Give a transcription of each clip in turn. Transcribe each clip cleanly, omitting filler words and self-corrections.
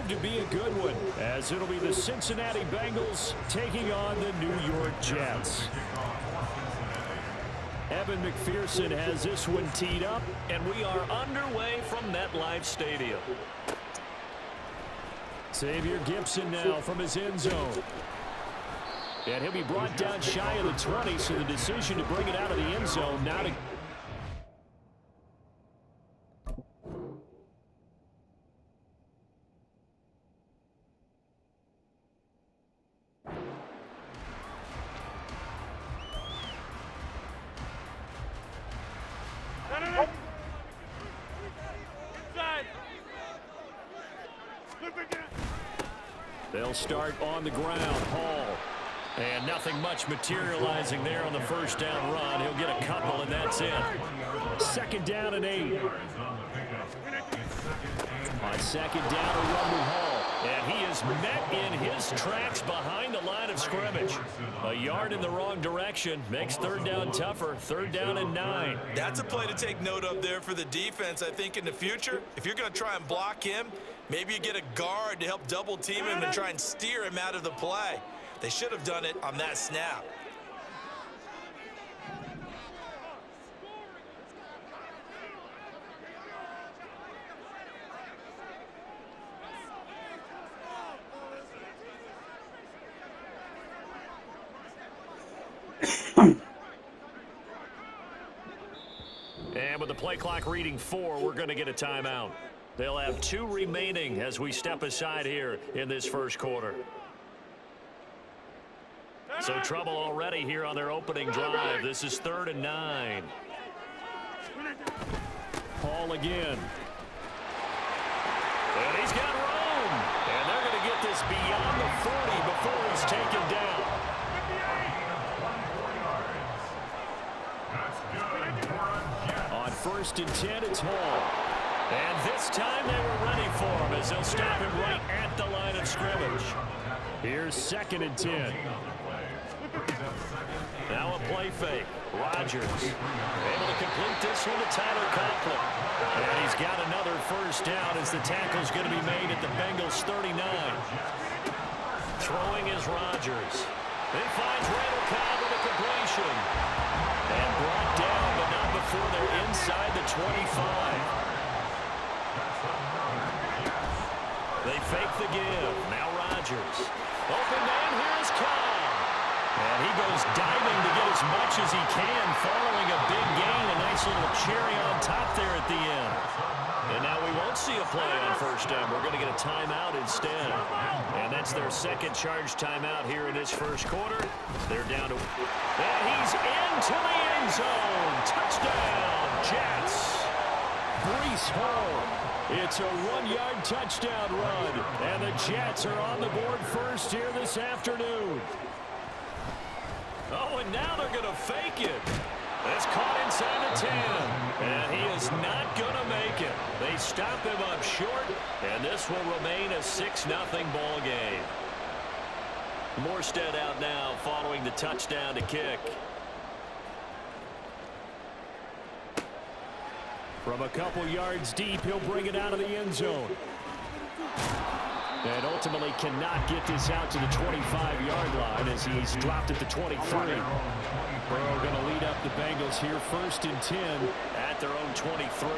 to be a good one, as it'll be the Cincinnati Bengals taking on the New York Jets. Evan McPherson has this one teed up, and we are underway from MetLife Stadium. Xavier Gipson now from his end zone. And he'll be brought down shy of the 20, so the decision to bring it out of the end zone now to... They'll start on the ground. Hall. And nothing much materializing there on the first down run. He'll get a couple, and that's it. 2nd down and 8. On 2nd down, a run with Hall. And he is met in his tracks behind the line of scrimmage. A yard in the wrong direction. Makes 3rd down tougher. 3rd down and 9. That's a play to take note of there for the defense, I think, in the future. If you're going to try and block him, maybe you get a guard to help double team him and try and steer him out of the play. They should have done it on that snap. And with the play clock reading 4, we're going to get a timeout. They'll have 2 remaining as we step aside here in this first quarter. So trouble already here on their opening drive. This is 3rd and 9. Hall again. And he's got room. And they're going to get this beyond the 40 before he's taken down. On 1st and 10, it's Hall. And this time they were ready for him as they'll stop him right at the line of scrimmage. Here's 2nd and 10. Now a play fake. Rodgers able to complete this one to Tyler Conklin. And he's got another first down as the tackle's going to be made at the Bengals 39. Throwing is Rodgers. He finds Randall Cobb with a completion. And brought down, but not before they're inside the 25. They fake the give. Now Rodgers. Open man, here's Cobb. And he goes diving to get as much as he can, following a big gain. A nice little cherry on top there at the end. And now we won't see a play on first down. We're going to get a timeout instead. And that's their 2nd charge timeout here in this first quarter. They're down to... And he's into the end zone. Touchdown, Jets. Breece Hall. It's a 1-yard touchdown run. And the Jets are on the board first here this afternoon. Oh, and now they're going to fake it. That's caught inside the 10. And he is not going to make it. They stop him up short, and this will remain a 6-0 ball game. Morstead out now following the touchdown to kick. From a couple yards deep, he'll bring it out of the end zone. And ultimately cannot get this out to the 25-yard line as he's dropped at the 23. Burrow going to lead up the Bengals here 1st and 10 at their own 23.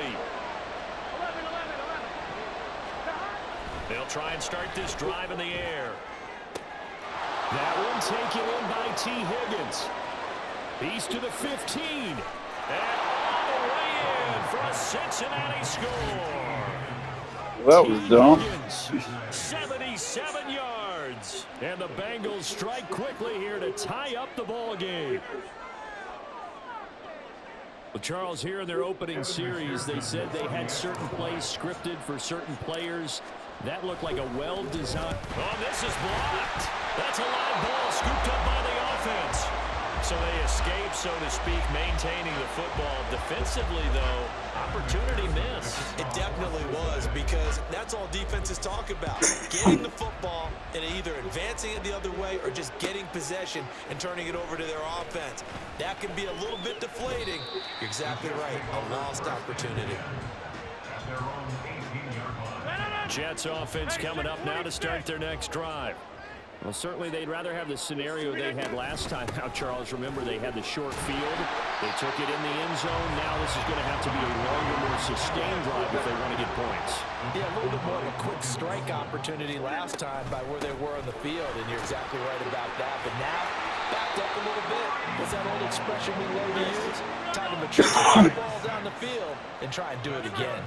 They'll try and start this drive in the air. That one taken in by T. Higgins. He's to the 15. And all the way in for a Cincinnati score. That was dumb. 77 yards. And the Bengals strike quickly here to tie up the ball game. Well, Charles, here in their opening series, they said they had certain plays scripted for certain players. That looked like a well-designed... Oh, this is blocked. That's a live ball scooped up by the offense. So they escape, so to speak, maintaining the football. Defensively, though, opportunity missed. It definitely was, because that's all defenses talk about. Getting the football and either advancing it the other way or just getting possession and turning it over to their offense. That can be a little bit deflating. You're exactly right. A lost opportunity. Jets offense coming up now to start their next drive. Well, certainly they'd rather have the scenario they had last time out, Charles. Remember, they had the short field. They took it in the end zone. Now this is going to have to be a longer, more sustained drive if they want to get points. Yeah, a little bit more of a quick strike opportunity last time by where they were on the field, and you're exactly right about that. But now, backed up a little bit. What's that old expression we love to use? Time to matriculate the ball down the field and try and do it again.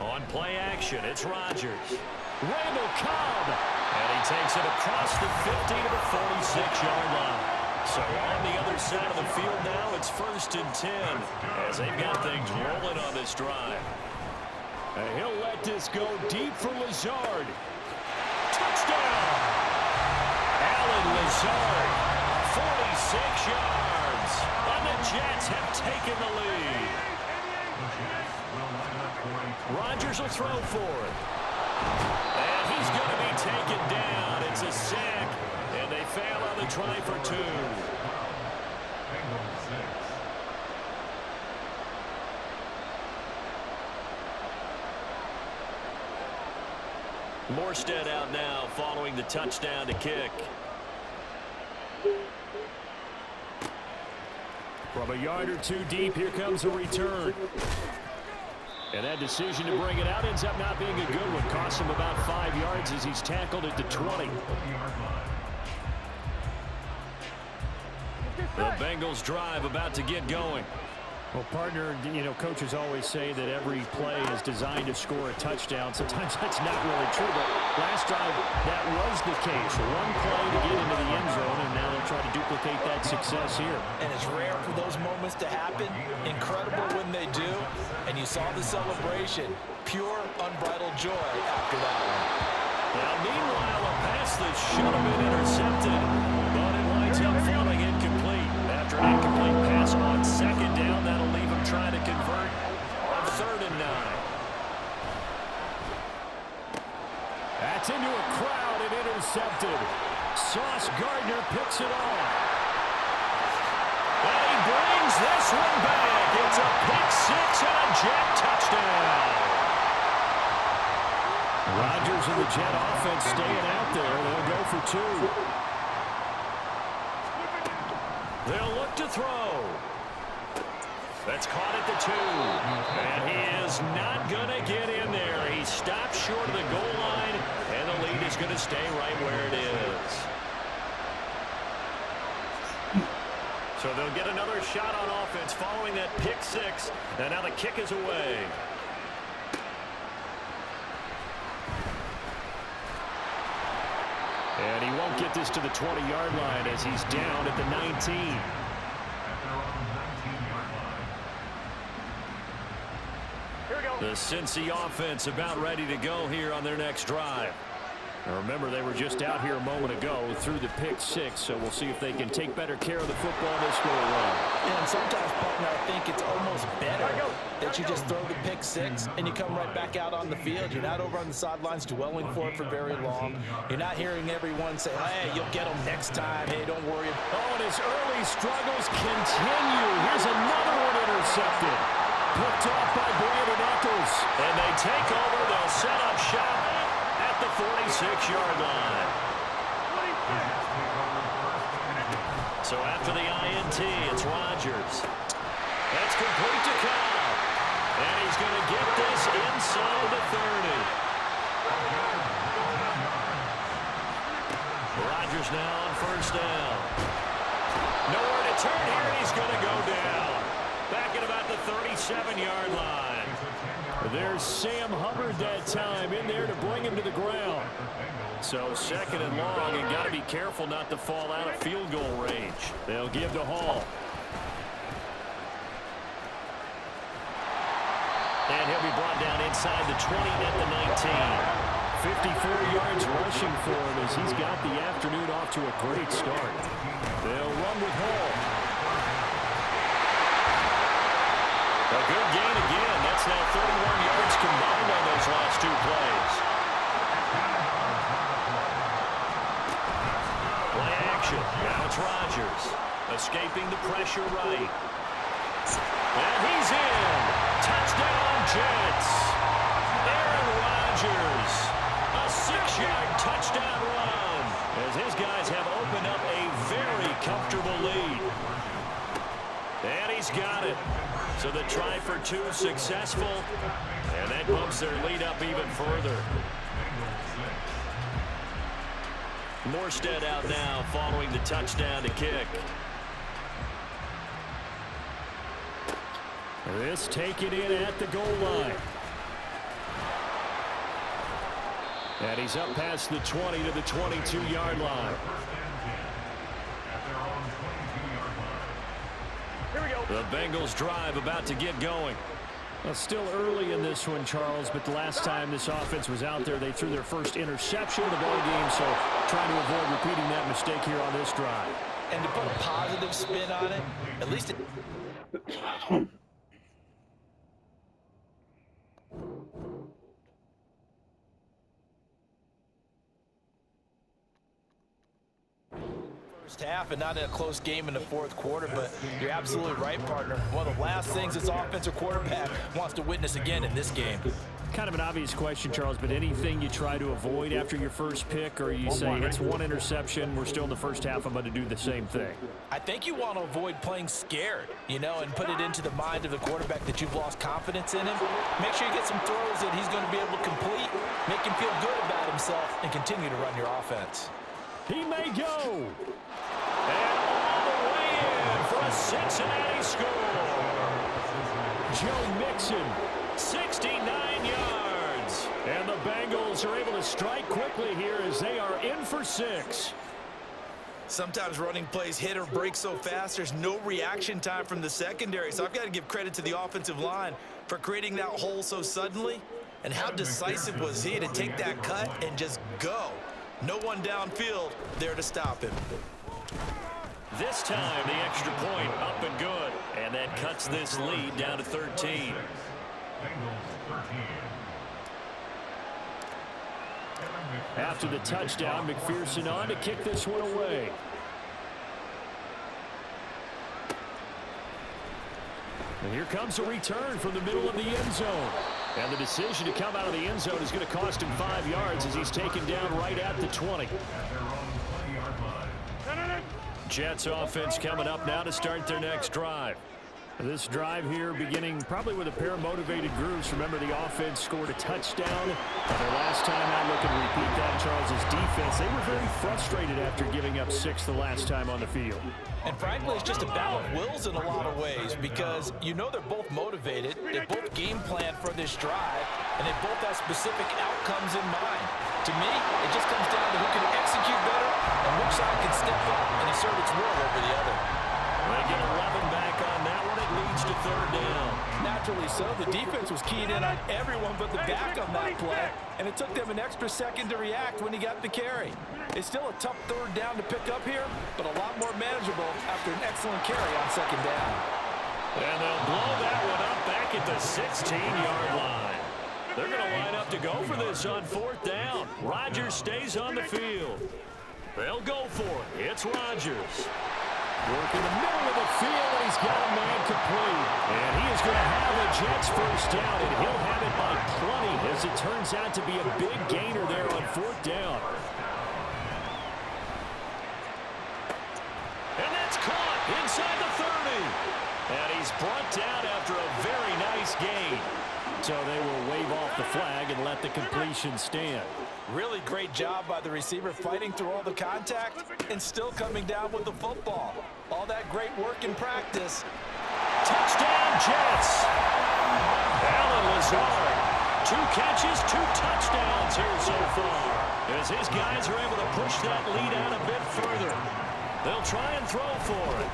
On play action, it's Rodgers. Randall Cobb, and he takes it across the 50 to the 46-yard line. So on the other side of the field now, it's 1st and 10 as they've got things rolling on this drive. And he'll let this go deep for Lazard. Touchdown! Alan Lazard, 46 yards, and the Jets have taken the lead. Rodgers will throw for it. And he's going to be taken down. It's a sack, and they fail on the try for 2. Morstead out now following the touchdown to kick. From a yard or 2 deep, here comes a return. And that decision to bring it out ends up not being a good one. Costs him about 5 yards as he's tackled at the 20. The Bengals drive about to get going. Well, partner, you know, coaches always say that every play is designed to score a touchdown. Sometimes that's not really true, but last drive that was the case. One play to get into the end zone, and now they'll try to duplicate that success here. And it's rare for those moments to happen. Incredible when they do. And you saw the celebration. Pure, unbridled joy after that one. Now, meanwhile, a pass that should have been intercepted, but it winds up falling incomplete. After an incomplete pass on 2nd down, that'll leave him trying to convert on 3rd and 9. That's into a crowd and intercepted. Sauce Gardner picks it off. And he brings this one back. It's a pick 6 and a Jet touchdown. Rodgers and the Jet offense staying out there. They'll go for 2. They'll look to throw. That's caught at the 2. And he is not going to get in there. He stopped short of the goal line, and the lead is going to stay right where it is. So they'll get another shot on offense following that pick 6. And now the kick is away. And he won't get this to the 20-yard line as he's down at the 19. The Cincy offense about ready to go here on their next drive. Now remember, they were just out here a moment ago through the pick 6, so we'll see if they can take better care of the football this go around. And sometimes, partner, I think it's almost better that you just throw the pick 6 and you come right back out on the field. You're not over on the sidelines dwelling for it for very long. You're not hearing everyone say, hey, you'll get them next time. Hey, don't worry. Oh, and his early struggles continue. Here's another one intercepted. Picked off by Brandon Eccles. And they take over. They'll set up shop at the 46-yard line. So after the INT, it's Rodgers. That's complete to Cobb. And he's going to get this inside the 30. Rodgers now on 1st down. Nowhere to turn here, and he's going to go down. Back at about the 37-yard line. There's Sam Hubbard that time in there to bring him to the ground. So 2nd and long, and got to be careful not to fall out of field goal range. They'll give to Hall. And he'll be brought down inside the 20 at the 19. 54 yards rushing for him as he's got the afternoon off to a great start. They'll run with Hall. A good gain again. That's now 31 yards combined on those last 2 plays. Play action. Now it's Rodgers. Escaping the pressure right. And he's in. Touchdown, Jets. Rodgers. A 6-yard touchdown run as his guys have opened up a very comfortable lead. And he's got it. So the try for 2 successful, and that bumps their lead up even further. Morstead out now following the touchdown to kick. This taken in at the goal line. And he's up past the 20 to the 22-yard line. Here we go. The Bengals drive about to get going. Well, still early in this one, Charles, but the last time this offense was out there, they threw their first interception of the ball game, so trying to avoid repeating that mistake here on this drive. And to put a positive spin on it, at least first half and not in a close game in the fourth quarter, but you're absolutely right, partner. One of the last things this offensive quarterback wants to witness again in this game. Kind of an obvious question, Charles, but anything you try to avoid after your first pick, or you say it's one interception, we're still in the first half, I'm going to do the same thing? I think you want to avoid playing scared, you know, and put it into the mind of the quarterback that you've lost confidence in him. Make sure you get some throws that he's going to be able to complete, make him feel good about himself, and continue to run your offense. He may go. And all the way in for a Cincinnati score. Joe Mixon. 69 yards. And the Bengals are able to strike quickly here as they are in for 6. Sometimes running plays hit or break so fast, there's no reaction time from the secondary. So I've got to give credit to the offensive line for creating that hole so suddenly. And how decisive was he to take that cut and just go. No one downfield there to stop him. This time the extra point up and good. And that cuts this lead down to 13. After the touchdown, McPherson on to kick this one away. And here comes a return from the middle of the end zone. And the decision to come out of the end zone is going to cost him 5 yards as he's taken down right at the 20. Jets offense coming up now to start their next drive. This drive here beginning probably with a pair of motivated groups. Remember, the offense scored a touchdown. Their last time out, looking to repeat that. Charles's defense, they were very frustrated after giving up 6 the last time on the field. And frankly, it's just a battle of wills in a lot of ways because you know they're both motivated. They both game plan for this drive, and they both have specific outcomes in mind. To me, it just comes down to who can execute better and which side can step up and assert its will over the other. They get 11 back on that one. It leads to 3rd down. Naturally so. The defense was keyed in on everyone but the back on that play, and it took them an extra second to react when he got the carry. It's still a tough 3rd down to pick up here, but a lot more manageable after an excellent carry on 2nd down. And they'll blow that one up back at the 16-yard line. They're going to line up to go for this on 4th down. Rodgers stays on the field. They'll go for it. It's Rodgers. Work in the middle of the field, and he's got a man complete. And he is going to have a Jets 1st down, and he'll have it by plenty as it turns out to be a big gainer there on 4th down. And that's caught inside the 30. And he's brought down after a very nice gain. So they will wave off the flag and let the completion stand. Really great job by the receiver fighting through all the contact and still coming down with the football. All that great work in practice. Touchdown, Jets. Allen Lazard. 2 catches, 2 touchdowns here so far. As his guys are able to push that lead out a bit further. They'll try and throw for it.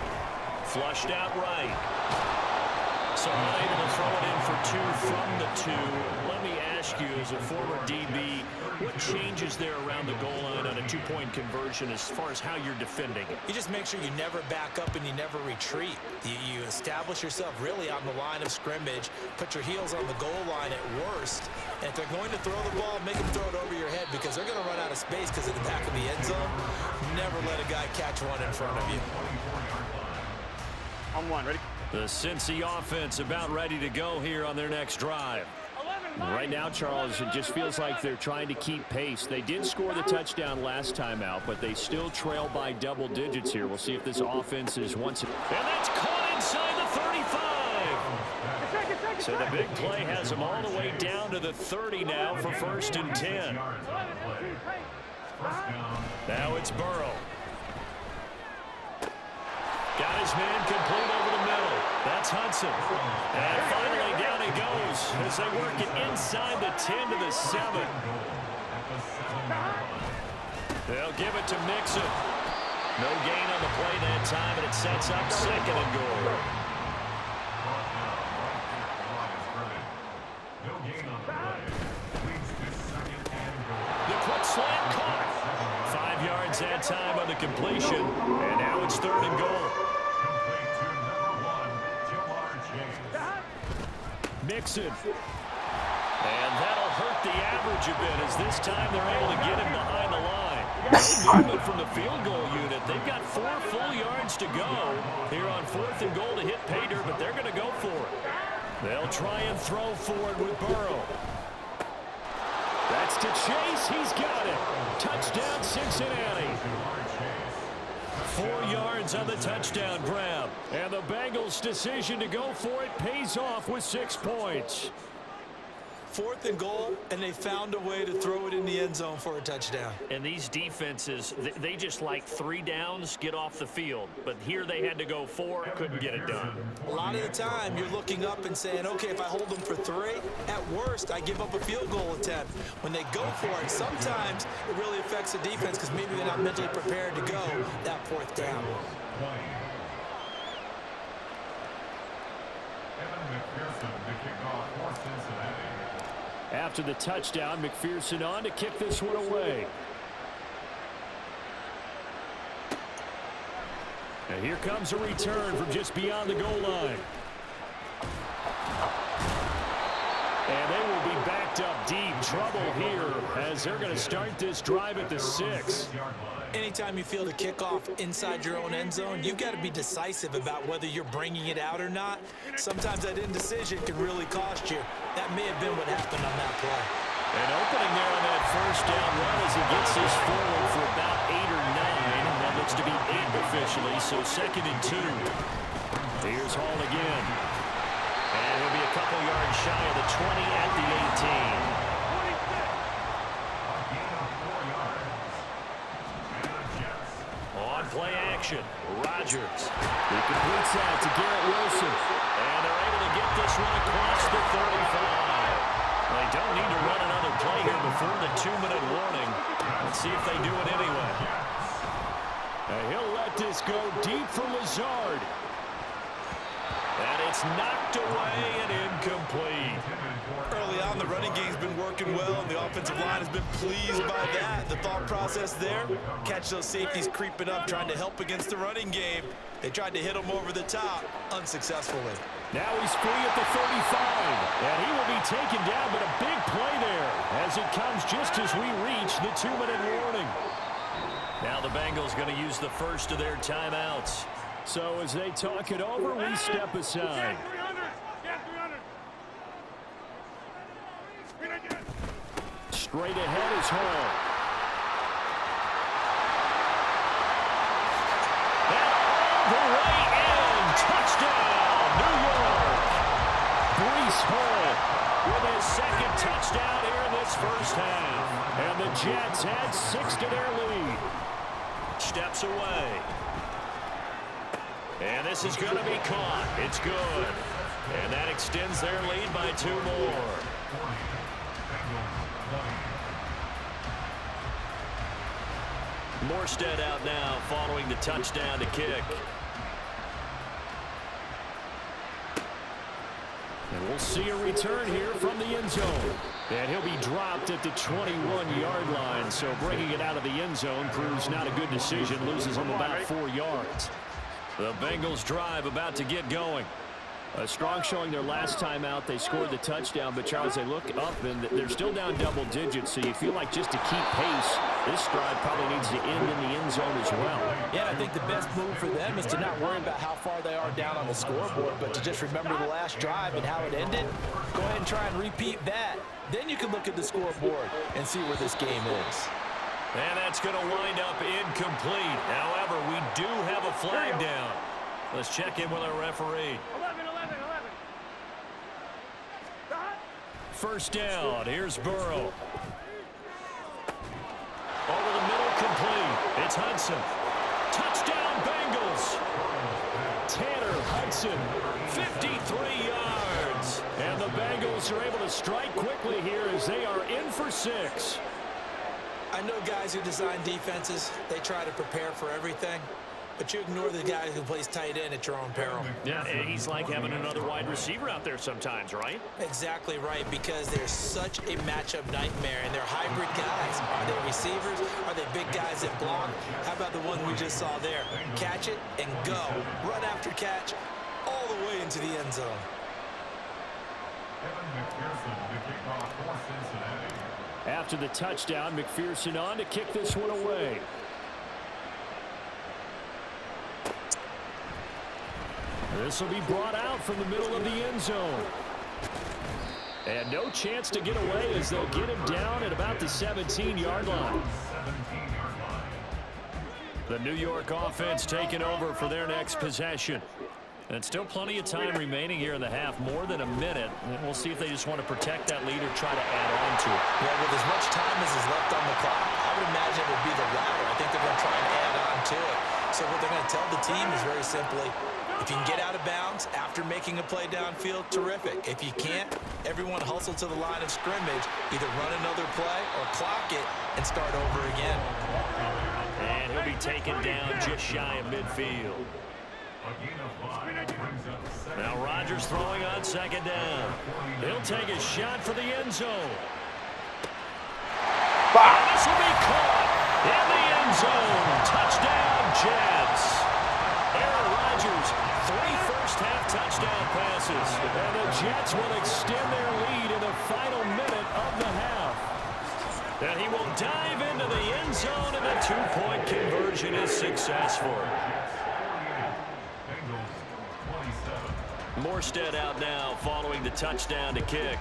Flushed out right. So unable to throw it in for 2 from the 2. Let me ask you, as a former DB, what changes there around the goal line on a 2-point conversion as far as how you're defending it? You just make sure you never back up and you never retreat. You establish yourself really on the line of scrimmage, put your heels on the goal line at worst, and if they're going to throw the ball, make them throw it over your head because they're going to run out of space because of the back of the end zone. Never let a guy catch one in front of you. On 1, ready? The Cincy offense about ready to go here on their next drive. 11 Right now, Charles, it just feels like they're trying to keep pace. They did score the touchdown last time out, but they still trail by double digits here. We'll see if this offense is once. And that's caught inside the 35. So the big play has them all the way down to the 30 now for 1st and 10. Now it's Burrow. Got his man complete over the middle. That's Hudson. And finally down he goes as they work it inside the 10 to the 7. They'll give it to Mixon. No gain on the play that time, and it sets up 2nd and goal. The quick slant caught. 5 yards that time on the completion, and now it's 3rd and goal. Mixon. And that'll hurt the average a bit as this time they're able to get him behind the line. Movement from the field goal unit. They've got 4 full yards to go here on 4th and goal to hit pay dirt, but they're going to go for it. They'll try and throw forward with Burrow. That's to Chase. He's got it. Touchdown, Cincinnati. 4 yards on the touchdown grab. And the Bengals' decision to go for it pays off with 6 points. 4th and goal, and they found a way to throw it in the end zone for a touchdown. And these defenses, they just like 3 downs, get off the field. But here they had to go 4, couldn't get it done. A lot of the time, you're looking up and saying, okay, if I hold them for 3, at worst, I give up a field goal attempt. When they go for it, sometimes it really affects the defense because maybe they're not mentally prepared to go that 4th down. After the touchdown, McPherson on to kick this one away. And here comes a return from just beyond the goal line. And they will be backed up deep. Trouble here as they're going to start this drive at the 6. Anytime you feel the kickoff inside your own end zone, you've got to be decisive about whether you're bringing it out or not. Sometimes that indecision can really cost you. That may have been what happened on that play. An opening there on that 1st down run as he gets this forward for about 8 or 9. That looks to be 8 officially, so 2nd and 2. Here's Hall again. And he'll be a couple yards shy of the 20 at the 18. Play action. Rodgers. He completes that to Garrett Wilson. And they're able to get this one across the 35. They don't need to run another play here before the 2-minute warning. Let's see if they do it anyway. And he'll let this go deep for Lazard. And it's knocked away and incomplete. Early on, the running game's been working well, and the offensive line has been pleased by that. The thought process there, catch those safeties creeping up, trying to help against the running game. They tried to hit him over the top, unsuccessfully. Now he's free at the 35, and he will be taken down, but a big play there as it comes just as we reach the 2-minute warning. Now the Bengals going to use the first of their timeouts. So as they talk it over, we step aside. Straight ahead is Hall. And all the way in. Touchdown, New York. Breece Hall with his 2nd touchdown here in this 1st half. And the Jets add 6 to their lead. Steps away. And this is going to be caught. It's good. And that extends their lead by 2 more. Morstead out now following the touchdown to kick. And we'll see a return here from the end zone. And he'll be dropped at the 21-yard line. So bringing it out of the end zone proves not a good decision. Loses him about 4 yards. The Bengals drive about to get going. A strong showing their last time out. They scored the touchdown, but Charles, they look up and they're still down double digits, so you feel like just to keep pace, this drive probably needs to end in the end zone as well. Yeah, I think the best move for them is to not worry about how far they are down on the scoreboard, but to just remember the last drive and how it ended. Go ahead and try and repeat that. Then you can look at the scoreboard and see where this game is. And that's going to wind up incomplete. However, we do have a flag down. Let's check in with our referee. 11. First down. Here's Burrow. Over the middle, complete. It's Hudson. Touchdown, Bengals. Tanner Hudson, 53 yards. And the Bengals are able to strike quickly here as they are in for 6. I know guys who design defenses, they try to prepare for everything, but you ignore the guy who plays tight end at your own peril. Yeah, he's like having another wide receiver out there sometimes, right? Exactly right, because they're such a matchup nightmare, and they're hybrid guys. Are they receivers? Are they big guys that block? How about the one we just saw there? Catch it and go. Run after catch all the way into the end zone. After the touchdown, McPherson on to kick this one away. This will be brought out from the middle of the end zone. And no chance to get away as they'll get him down at about the 17-yard line. The New York offense taking over for their next possession. And still plenty of time remaining here in the half, more than a minute. And we'll see if they just want to protect that lead or try to add on to it. Yeah, with as much time as is left on the clock, I would imagine it would be the latter. I think they're going to try and add on to it. So what they're going to tell the team is very simply, if you can get out of bounds after making a play downfield, terrific. If you can't, everyone hustle to the line of scrimmage, either run another play or clock it and start over again. And he'll be taken down just shy of midfield. Now Rodgers throwing on second down. He'll take a shot for the end zone. And this will be caught in the end zone. Touchdown, Jets. Aaron Rodgers, 3 first-half touchdown passes. And the Jets will extend their lead in the final minute of the half. And he will dive into the end zone, and the 2-point conversion is successful. Morstead out now following the touchdown to kick.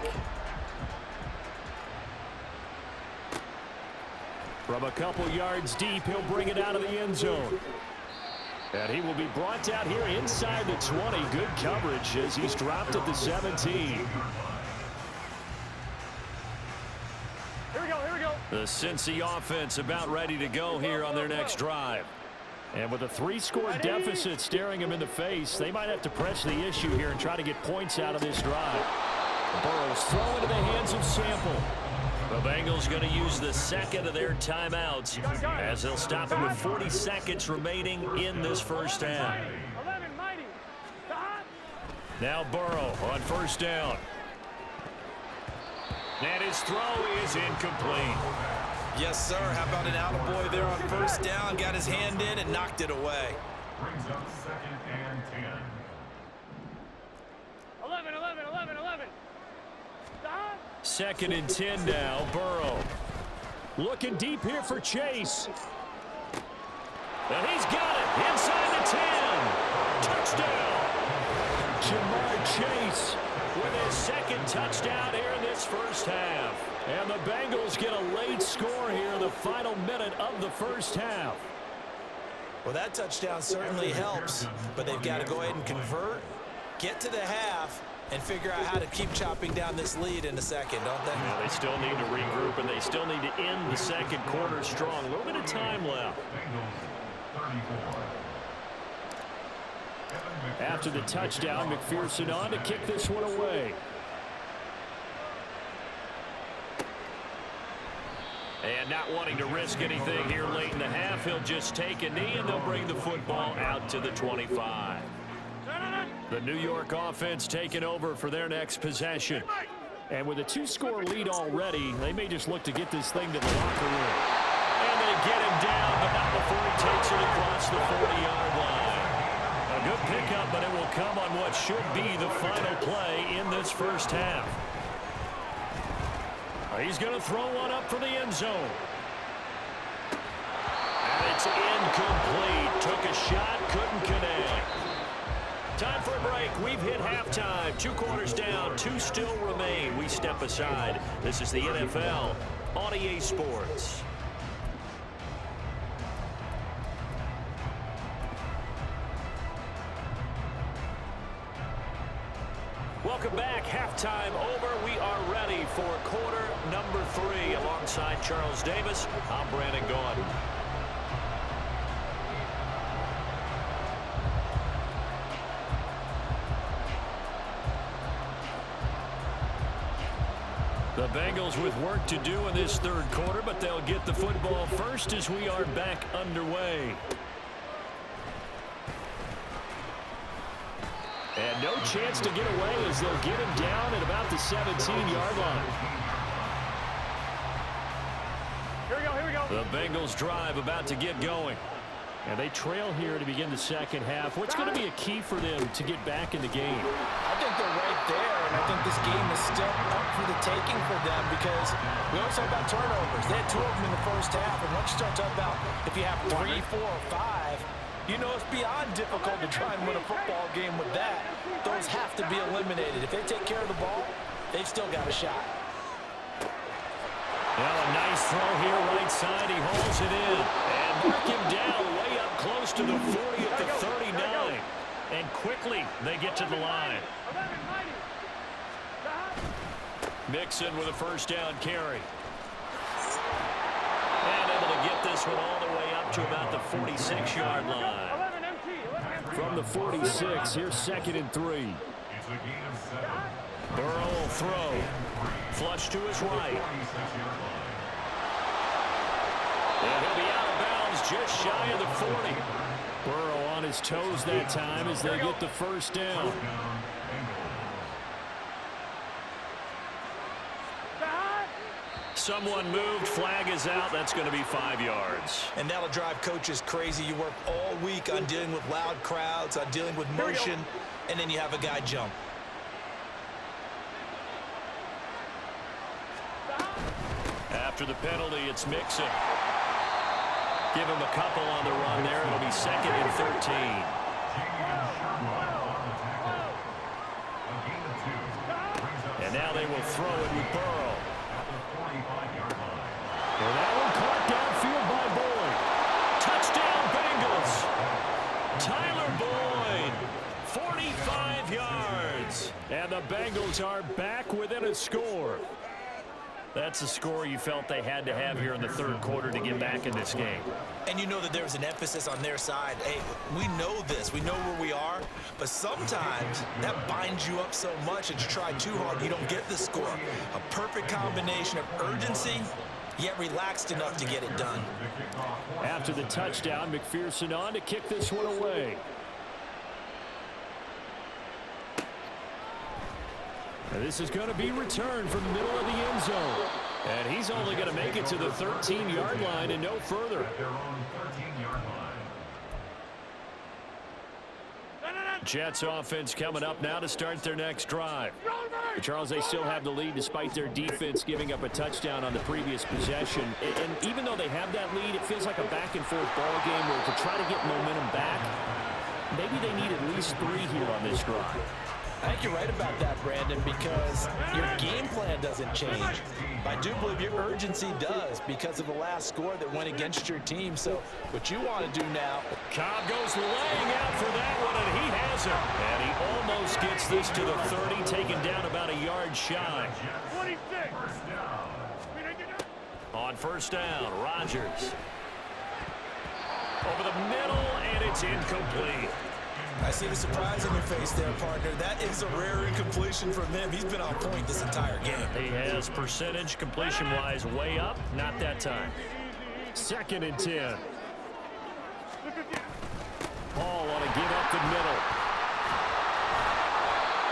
From a couple yards deep, he'll bring it out of the end zone. And he will be brought out here inside the 20. Good coverage as he's dropped at the 17. Here we go. The Cincy offense about ready to go here on their next drive. And with a 3-score deficit staring him in the face, they might have to press the issue here and try to get points out of this drive. Burrow's throw into the hands of Sample. The Bengals going to use the second of their timeouts as they'll stop it with 40 seconds remaining in this first half. 11, mighty. Now Burrow on first down. And his throw is incomplete. Yes, sir. How about an attaboy there on first down? Got his hand in and knocked it away. Brings up 2nd and 10. 11. 2nd and 10 now. Burrow Looking deep here for Chase. And he's got it inside the 10. Touchdown. Jamar Chase With his 2nd touchdown here in this first half. and the Bengals get a late score here in the final minute of the first half. Well, that touchdown certainly helps, but they've got to go ahead and convert, get to the half, and figure out how to keep chopping down this lead in the second, don't they? Yeah, they still need to regroup, and they still need to end the second quarter strong. A little bit of time left. After the touchdown, McPherson on to kick this one away. And not wanting to risk anything here late in the half, he'll just take a knee, and they'll bring the football out to the 25. The New York offense taking over for their next possession. And with a 2-score lead already, they may just look to get this thing to the locker room. And they get him down, but not before he takes it across the 40-yard line. A good pickup, but it will come on what should be the final play in this first half. He's going to throw one up for the end zone. And it's incomplete. Took a shot, couldn't connect. Time for a break. We've hit halftime. 2 quarters down, 2 still remain. We step aside. This is the NFL on EA Sports. Welcome back. Halftime over. We are ready for quarter number 3. Alongside Charles Davis, I'm Brandon Gaudin. The Bengals with work to do in this third quarter, but they'll get the football first as we are back underway. And no chance to get away as they'll get him down at about the 17-yard line. Here we go, here we go. The Bengals drive about to get going. And they trail here to begin the second half. What's going to be a key for them to get back in the game? I think they're right there, and I think this game is still up for the taking for them because we always talk about turnovers. They had 2 of them in the first half, and once you start talking about if you have 3, 4, or 5, you know it's beyond difficult to try and win a football game with that. Those have to be eliminated. If they take care of the ball, they've still got a shot. Well, a nice throw here right side. He hauls it in. And mark him down way up close to the 40 at the 39. And quickly they get to the line. Mixon with a first down carry. And able to get this one all the way up to about the 46-yard line. From the 46, here's 2nd and 3. It's a gain of 7. Burrow will throw. Flush to his right. And he'll be out of bounds just shy of the 40. Burrow on his toes that time as they get the first down. Someone moved. Flag is out. That's going to be 5 yards. And that'll drive coaches crazy. You work all week on dealing with loud crowds, on dealing with motion, and then you have a guy jump. After the penalty, it's Mixon. Give him a couple on the run there. It'll be 2nd and 13. And now they will throw it with Burrow. And that one caught downfield by Boyd. Touchdown, Bengals. Tyler Boyd, 45 yards. And the Bengals are back within a score. That's a score you felt they had to have here in the third quarter to get back in this game. And you know that there's an emphasis on their side. Hey, we know this. We know where we are. But sometimes that binds you up so much that you try too hard, you don't get the score. A perfect combination of urgency, yet relaxed enough to get it done. After the touchdown, McPherson on to kick this one away. And this is going to be returned from the middle of the end zone. And he's only going to make it to the 13-yard line and no further. Their own 13-yard line. Jets offense coming up now to start their next drive. Charles, they still have the lead despite their defense giving up a touchdown on the previous possession. And even though they have that lead, it feels like a back-and-forth ball game where to try to get momentum back, maybe they need at least 3 here on this drive. I think you're right about that, Brandon, because your game plan doesn't change. I do believe your urgency does because of the last score that went against your team. So what you want to do now. Cobb goes laying out for that one, and he has it. And he almost gets this to the 30, taken down about a yard shy. 26. On first down, Rodgers. Over the middle, and it's incomplete. I see the surprise on your face there, partner. That is a rare incompletion from him. He's been on point this entire game. He has percentage completion-wise way up. Not that time. 2nd and 10. Hall on a give up the middle.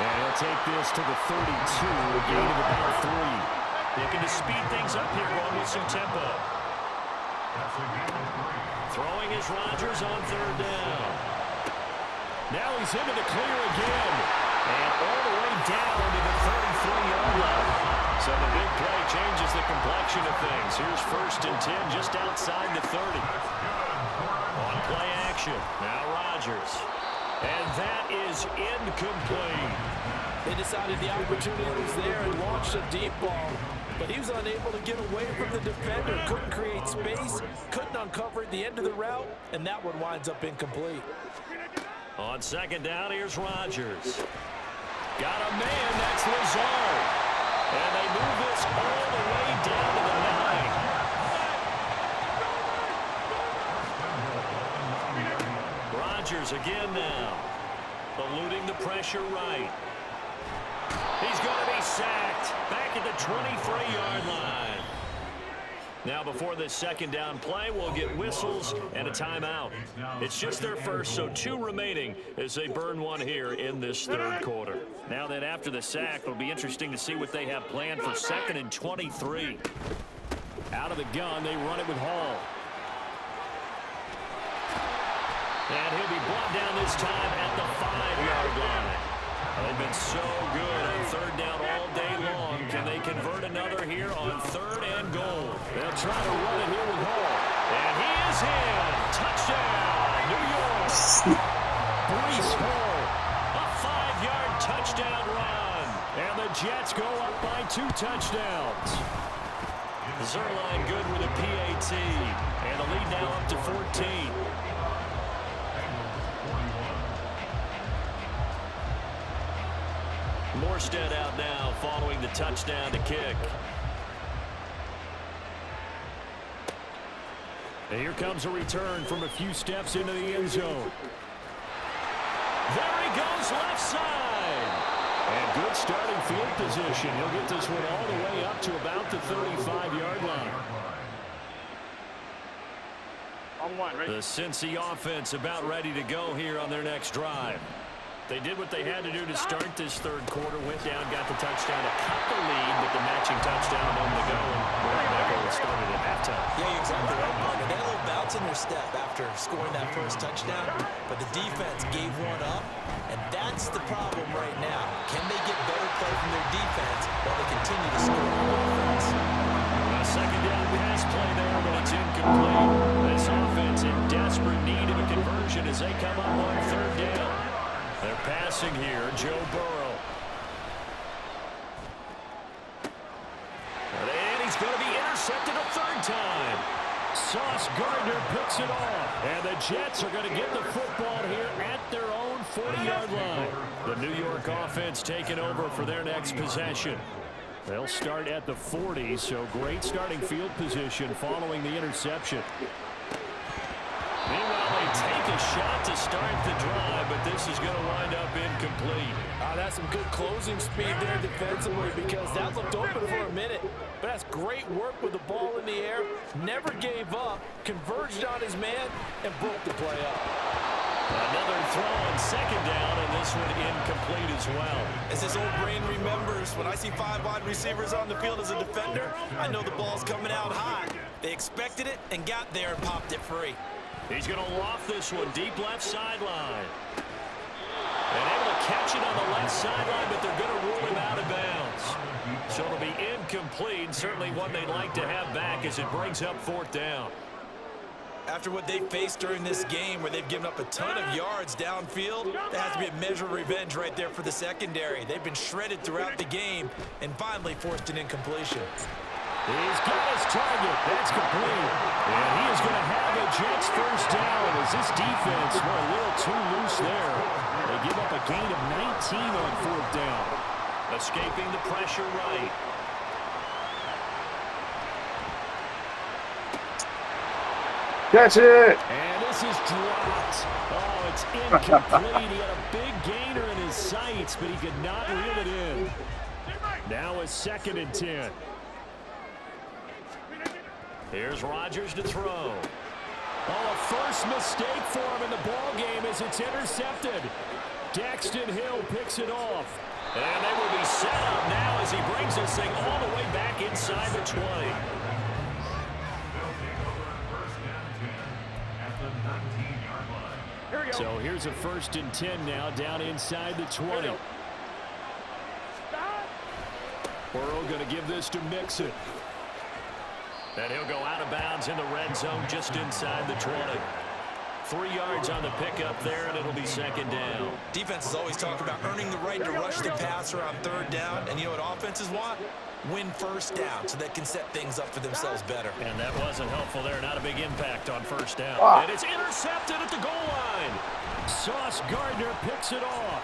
And he'll take this to the 32, a gain of about 3. Looking to speed things up here, going with some tempo. Throwing is Rodgers on third down. Now he's into the clear again. And all the way down to the 33-yard line. So the big play changes the complexion of things. Here's 1st and 10 just outside the 30. On play action. Now Rodgers. And that is incomplete. They decided the opportunity was there and launched a deep ball. But he was unable to get away from the defender. Couldn't create space. Couldn't uncover the end of the route. And that one winds up incomplete. On 2nd down, here's Rodgers. Got a man, that's Lazard. And they move this all the way down to the 9. Rodgers again now. Eluding the pressure right. He's going to be sacked. Back at the 23-yard line. Now before this 2nd down play, we'll get whistles and a timeout. It's just their first, so 2 remaining as they burn one here in this 3rd quarter. Now then after the sack, it'll be interesting to see what they have planned for 2nd and 23. Out of the gun, they run it with Hall. And he'll be brought down this time at the 5-yard line. They've been so good on 3rd down all day long. Can they convert another here on 3rd and goal? They'll try to run it here with Hall. And he is in. Touchdown, New York. Breece Hall. A 5-yard touchdown run. And the Jets go up by 2 touchdowns. Zerline good with a PAT. And the lead now up to 14. Morstead out now following the touchdown to kick. And here comes a return from a few steps into the end zone. There he goes left side. And good starting field position. He'll get this one all the way up to about the 35-yard line. The Cincy offense about ready to go here on their next drive. They did what they had to do to start this 3rd quarter. Went down, got the touchdown to cut the lead, but the matching touchdown a moment ago. And that goal started at halftime. Yeah, you're exactly right, partner. They had a little bounce in their step after scoring that first touchdown, but the defense gave one up, and that's the problem right now. Can they get better play from their defense while they continue to score on offense? A 2nd down pass play there, but it's incomplete. This offense in desperate need of a conversion as they come up on 3rd down. They're passing here, Joe Burrow. And he's going to be intercepted a 3rd time. Sauce Gardner picks it off. And the Jets are going to get the football here at their own 40-yard line. The New York offense taking over for their next possession. They'll start at the 40, so great starting field position following the interception. Meanwhile, they take a shot to start the drive, but this is going to wind up incomplete. That's some good closing speed there defensively because that looked open for a minute. But that's great work with the ball in the air. Never gave up, converged on his man, and broke the play up. Another throw on 2nd down, and this one incomplete as well. As his old brain remembers, when I see 5 wide receivers on the field as a defender, I know the ball's coming out high. They expected it and got there and popped it free. He's going to loft this one deep left sideline. And able to catch it on the left sideline, but they're going to rule him out of bounds. So it'll be incomplete. Certainly one they'd like to have back as it brings up 4th down. After what they faced during this game where they've given up a ton of yards downfield, that has to be a measure of revenge right there for the secondary. They've been shredded throughout the game and finally forced an incompletion. He's got his target. That's complete. And he is going to have a Jets 1st down as this defense were a little too loose there. They give up a gain of 19 on 4th down. Escaping the pressure right. Catch it! And this is dropped. Oh, it's incomplete. He had a big gainer in his sights, but he could not reel it in. Now a 2nd and 10. Here's Rodgers to throw. Oh, a first mistake for him in the ball game as it's intercepted. Daxton Hill picks it off. And they will be set up now as he brings this thing all the way back inside the 20. They'll take over 1st and 10 at the 19-yard line. So here's a 1st and 10 now, down inside the 20. Burrow going to give this to Mixon. And he'll go out of bounds in the red zone just inside the 20. 3 yards on the pickup there, and it'll be 2nd down. Defenses always talk about earning the right to rush the passer on 3rd down. And you know what offenses want? Win 1st down so they can set things up for themselves better. And that wasn't helpful there. Not a big impact on 1st down. Ah. And it's intercepted at the goal line. Sauce Gardner picks it off.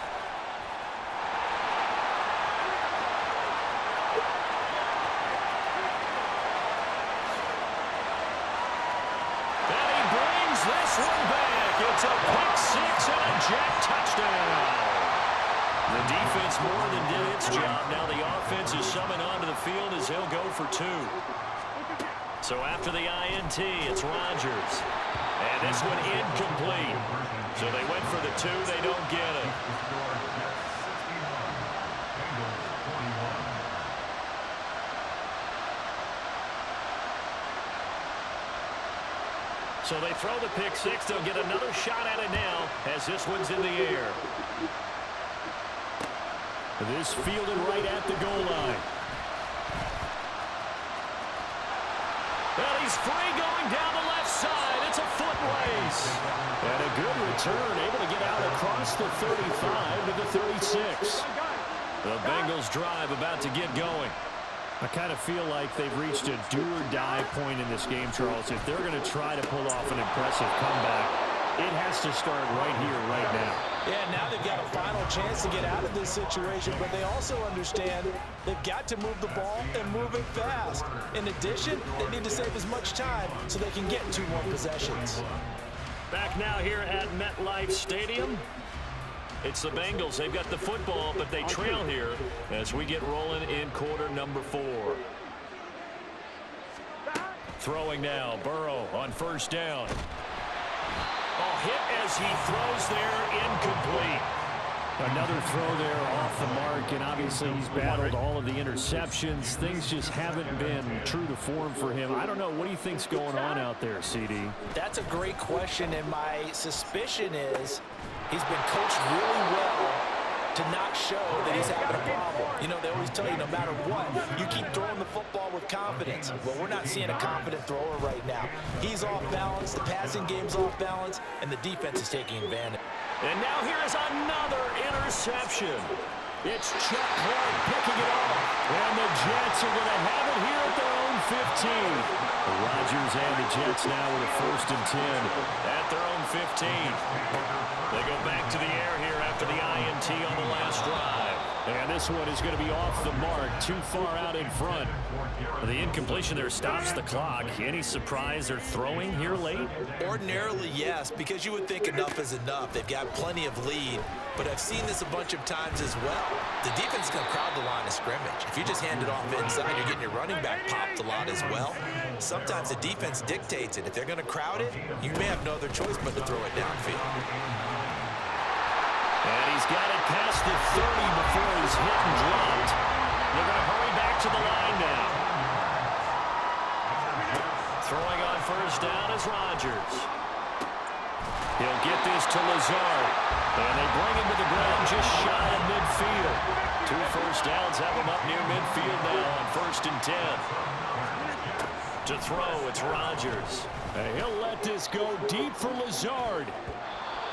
And he brings this one back. It's a pick 6 and a Jet touchdown. The defense more than did its job. Now the offense is summoned onto the field as he'll go for 2. So after the INT, it's Rodgers. And this one incomplete. So they went for the 2. They don't get it. So they throw the pick 6. They'll get another shot at it now as this one's in the air. This fielded right at the goal line. Well, he's free going down the left side. It's a foot race. And a good return, able to get out across the 35 to the 36. The Bengals drive about to get going. I kind of feel like they've reached a do-or-die point in this game, Charles. If they're going to try to pull off an impressive comeback, it has to start right here, right now. Yeah, now they've got a final chance to get out of this situation, but they also understand they've got to move the ball and move it fast. In addition, they need to save as much time so they can get 2 more possessions. Back now here at MetLife Stadium. It's the Bengals. They've got the football, but they trail here as we get rolling in quarter number 4. Throwing now, Burrow on 1st down. Oh, hit as he throws there, incomplete. Another throw there off the mark, and obviously he's battled all of the interceptions. Things just haven't been true to form for him. I don't know. What do you think's going on out there, CD? That's a great question, and my suspicion is he's been coached really well to not show that he's having a problem. You know, they always tell you no matter what, you keep throwing the football with confidence. Well, we're not seeing a confident thrower right now. He's off balance, the passing game's off balance, and the defense is taking advantage. And now here is another interception. It's Chuck Clark picking it off. And the Jets are going to have it here at their own 15. Rodgers and the Jets now with a 1st and 10. At their own 15. They go back to the air here after the INT on the last drive. And this one is going to be off the mark, too far out in front. The incompletion there stops the clock. Any surprise they're throwing here late? Ordinarily, yes, because you would think enough is enough. They've got plenty of lead, but I've seen this a bunch of times as well. The defense is going to crowd the line of scrimmage. If you just hand it off inside, you're getting your running back popped a lot as well. Sometimes the defense dictates it. If they're going to crowd it, you may have no other choice but to throw it downfield. And he's got it past the 30 before he's hit and dropped. They're going to hurry back to the line now. Throwing on 1st down is Rodgers. He'll get this to Lazard. And they bring him to the ground just shy of midfield. 2 first downs have him up near midfield now on 1st and 10. To throw, it's Rodgers. And he'll let this go deep for Lazard.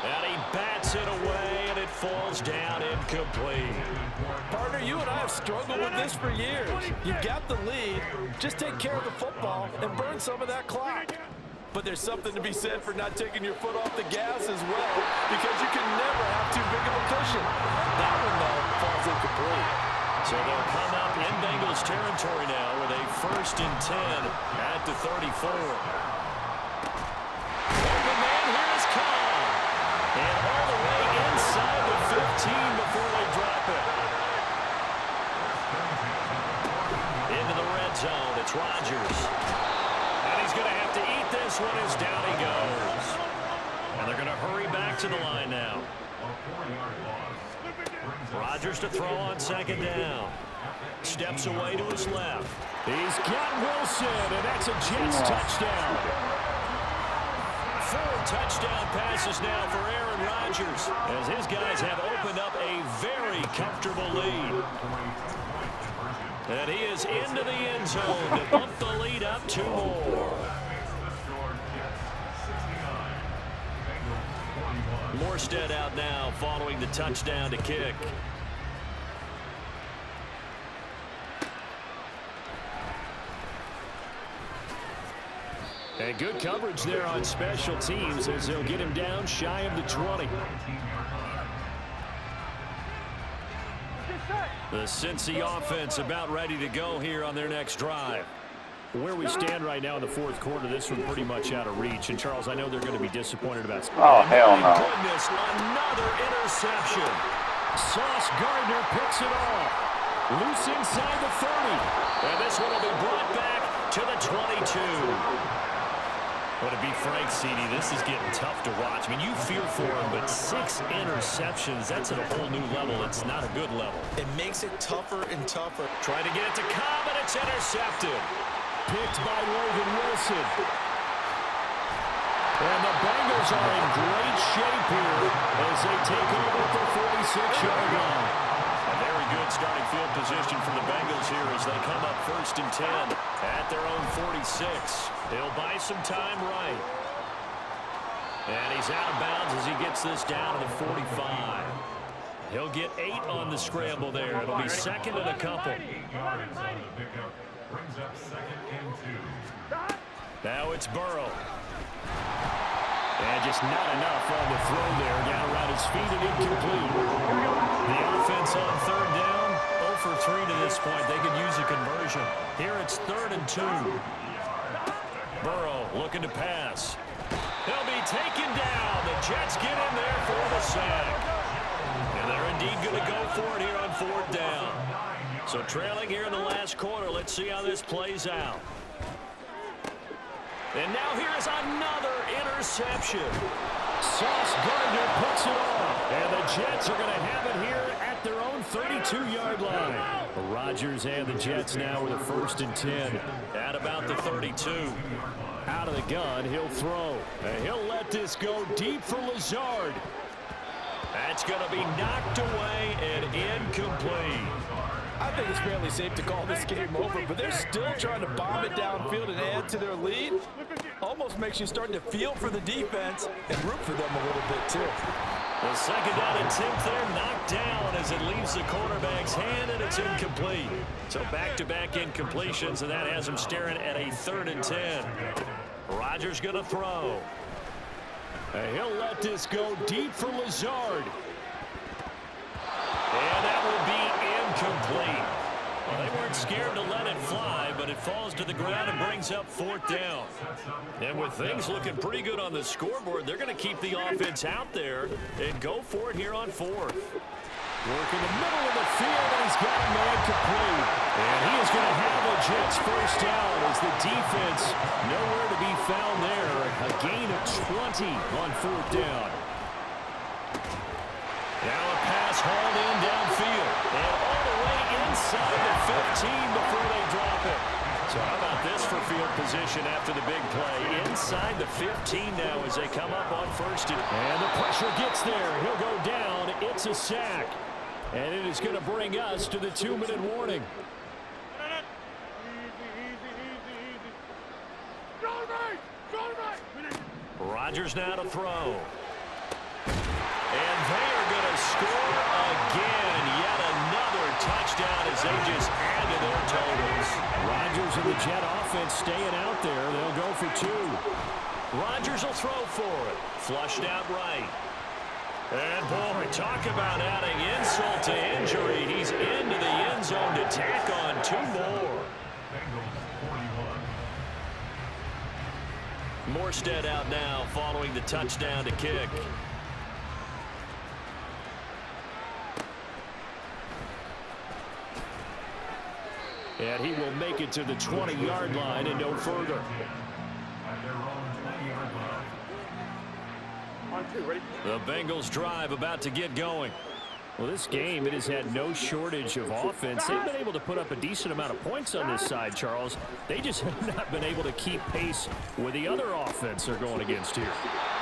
And he bats it away, and it falls down incomplete. Partner, you and I have struggled with this for years. You've got the lead. Just take care of the football and burn some of that clock. But there's something to be said for not taking your foot off the gas as well, because you can never have too big of a cushion. That one, though, falls incomplete. So they'll come up in Bengals territory now with a 1st and 10 at the 34. Open man, here is Cobb. And all the way inside the 15 before they drop it. Into the red zone, it's Rodgers. And he's going to have to eat this one as down he goes. And they're going to hurry back to the line now. Rodgers to throw on 2nd down. Steps away to his left. He's got Wilson, and that's a Jets touchdown. 4 touchdown passes now for Aaron Rodgers, as his guys have opened up a very comfortable lead. And he is into the end zone to bump the lead up 2 more. Morstead out now following the touchdown to kick. And good coverage there on special teams as they'll get him down shy of the 20. The Cincy offense about ready to go here on their next drive. Where we stand right now in the 4th quarter, this one pretty much out of reach. And, Charles, I know they're going to be disappointed about Oh, hell My no. goodness, another interception. Sauce Gardner picks it off. Loose inside the 30. And this one will be brought back to the 22. But to be frank, CD, this is getting tough to watch. I mean, you feel for him, but 6 interceptions, that's at a whole new level. It's not a good level. It makes it tougher and tougher. Trying to get it to Cobb, and it's intercepted. Picked by Logan Wilson. And the Bengals are in great shape here as they take over at the 46-yard line. A very good starting field position for the Bengals here as they come up 1st and 10 at their own 46. He'll buy some time right. And he's out of bounds as he gets this down to the 45. He'll get 8 on the scramble there. It'll be 2nd and a couple. Brings up 2nd and 2. Now it's Burrow. And just not enough on the throw there. Down around his feet and incomplete. The offense on 3rd down. 0 for 3 to this point. They could use a conversion. Here it's 3rd and 2. Burrow looking to pass. He'll be taken down. The Jets get in there for the sack. And they're indeed going to go for it here on 4th down. So trailing here in the last quarter. Let's see how this plays out. And now here's another interception. Sauce Gardner puts it off. And the Jets are going to have it here at their own 32-yard line. Rodgers and the Jets now with a 1st and 10. At about the 32. Out of the gun, he'll throw. And he'll let this go deep for Lazard. That's going to be knocked away and incomplete. I think it's fairly safe to call this game over, but they're still trying to bomb it downfield and add to their lead. Almost makes you start to feel for the defense and root for them a little bit, too. The 2nd down attempt there knocked down as it leaves the quarterback's hand, and it's incomplete. So back-to-back incompletions, and that has him staring at a 3rd and 10. Rodgers going to throw. And he'll let this go deep for Lazard. And that will be incomplete. Well, they weren't scared to let it fly, but it falls to the ground and brings up 4th down. And with things looking pretty good on the scoreboard, they're going to keep the offense out there and go for it here on 4th. Work in the middle of the field, and he's got a man complete. And he is going to have the Jets 1st down as the defense nowhere to be found there. A gain of 20 on 4th down. Now a pass hauled in downfield. And all the way inside the 15 before they drop it. So how about this for field position after the big play? Inside the 15 now as they come up on 1st and the pressure gets there. He'll go down. It's a sack. And it is going to bring us to the 2-minute warning. Rodgers now to throw. And they are going to score again. Yet another touchdown as they just add to their totals. Rodgers and the Jet offense staying out there. They'll go for 2. Rodgers will throw for it. Flushed out right. And, boy, talk about adding insult to injury. He's into the end zone to tack on 2 more. Morstead out now following the touchdown to kick. And he will make it to the 20-yard line and no further. The Bengals drive about to get going. Well, this game, it has had no shortage of offense. They've been able to put up a decent amount of points on this side, Charles. They just have not been able to keep pace with the other offense they're going against here.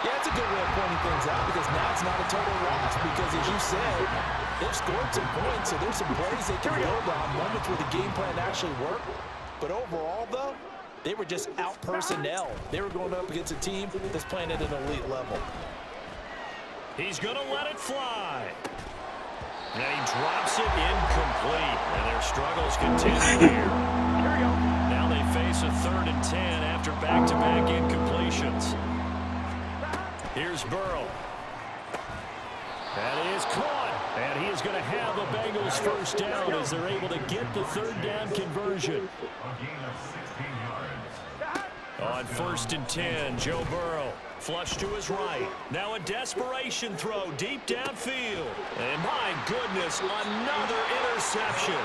Yeah, that's a good way of pointing things out because now it's not a total loss because, as you said, they've scored some points, so there's some plays they can build on, moments where the game plan actually worked. But overall, though, they were just out-personnel. They were going up against a team that's playing at an elite level. He's going to let it fly. And he drops it incomplete. And their struggles continue here. Now they face a 3rd and 10 after back-to-back incompletions. Here's Burrow. That is caught. And he is going to have the Bengals first down as they're able to get the 3rd down conversion. A gain of 16 yards. On 1st and 10, Joe Burrow. Flush to his right. Now a desperation throw deep downfield. And my goodness, another interception.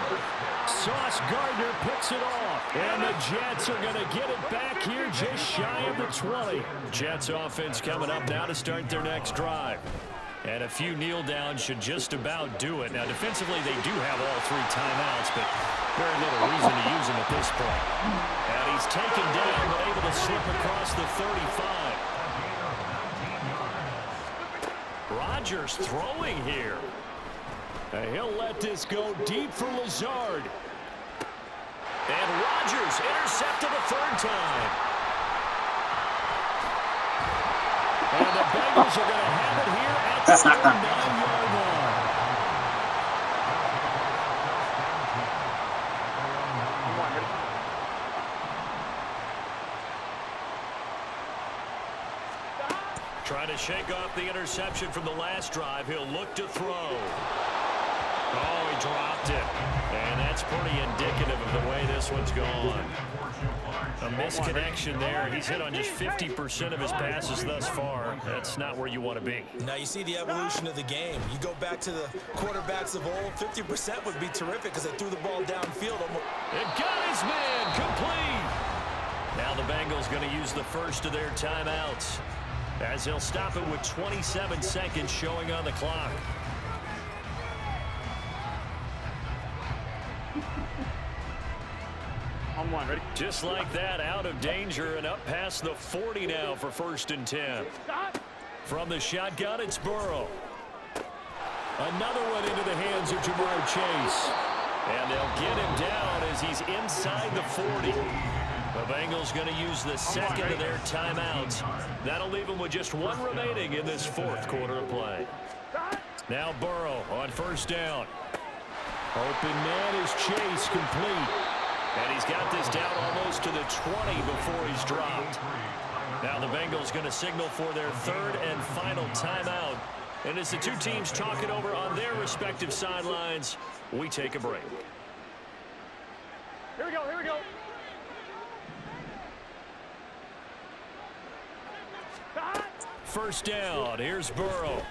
Sauce Gardner picks it off. And the Jets are going to get it back here just shy of the 20. Jets offense coming up now to start their next drive. And a few kneel downs should just about do it. Now defensively they do have all 3 timeouts, but very little reason to use them at this point. And he's taken down but able to slip across the 35. Rodgers throwing here. And he'll let this go deep for Lazard. And Rodgers intercepted a 3rd time. And the Bengals are going to have it here at the 9-yard line. Trying to shake off the interception from the last drive. He'll look to throw. Oh, he dropped it. And that's pretty indicative of the way this one's gone. A misconnection there. He's hit on just 50% of his passes thus far. That's not where you want to be. Now you see the evolution of the game. You go back to the quarterbacks of old, 50% would be terrific because they threw the ball downfield. It got his man complete. Now the Bengals going to use the first of their timeouts, as he'll stop it with 27 seconds showing on the clock. On 1, ready? Just like that, out of danger and up past the 40 now for 1st and 10. From the shotgun, it's Burrow. Another one into the hands of Jamar Chase. And they'll get him down as he's inside the 40. The Bengals going to use the 2nd of their timeouts. That'll leave them with just 1 remaining in this 4th quarter of play. Now Burrow on 1st down. Open man is Chase, complete. And he's got this down almost to the 20 before he's dropped. Now the Bengals going to signal for their 3rd and final timeout. And as the 2 teams talk it over on their respective sidelines, we take a break. Here we go, here we go. First down, here's Burrow.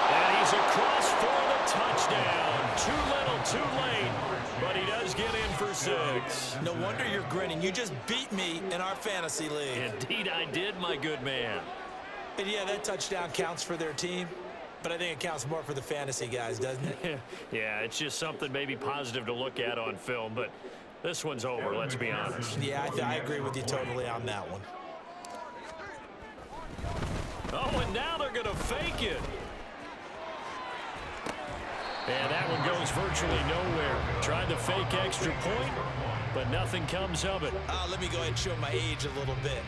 And he's across for the touchdown. Too little, too late, but he does get in for 6. No wonder you're grinning. You just beat me in our fantasy league. Indeed I did, my good man. And yeah, that touchdown counts for their team, but I think it counts more for the fantasy guys, doesn't it? Yeah, it's just something maybe positive to look at on film, but this one's over, let's be honest. Yeah, I agree with you totally on that one. Oh, and now they're going to fake it. And that one goes virtually nowhere. Tried to fake extra point, but nothing comes of it. Let me go ahead and show my age a little bit.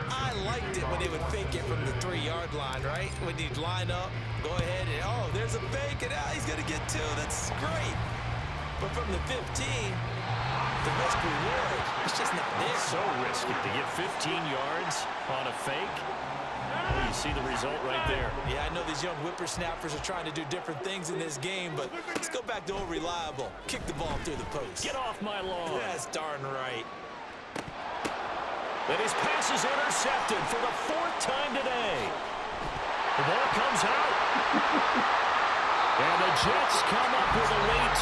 I liked it when they would fake it from the 3-yard line, right? When you'd line up, go ahead and, oh, there's a fake, and he's going to get 2. That's great. But from the 15, the risk reward, it's just not there. So risky to get 15 yards on a fake. Well, you see the result right there. Yeah, I know these young whippersnappers are trying to do different things in this game, but let's go back to old reliable. Kick the ball through the post. Get off my lawn. That's darn right. And his pass is intercepted for the 4th time today. The ball comes out. And the Jets come up with a late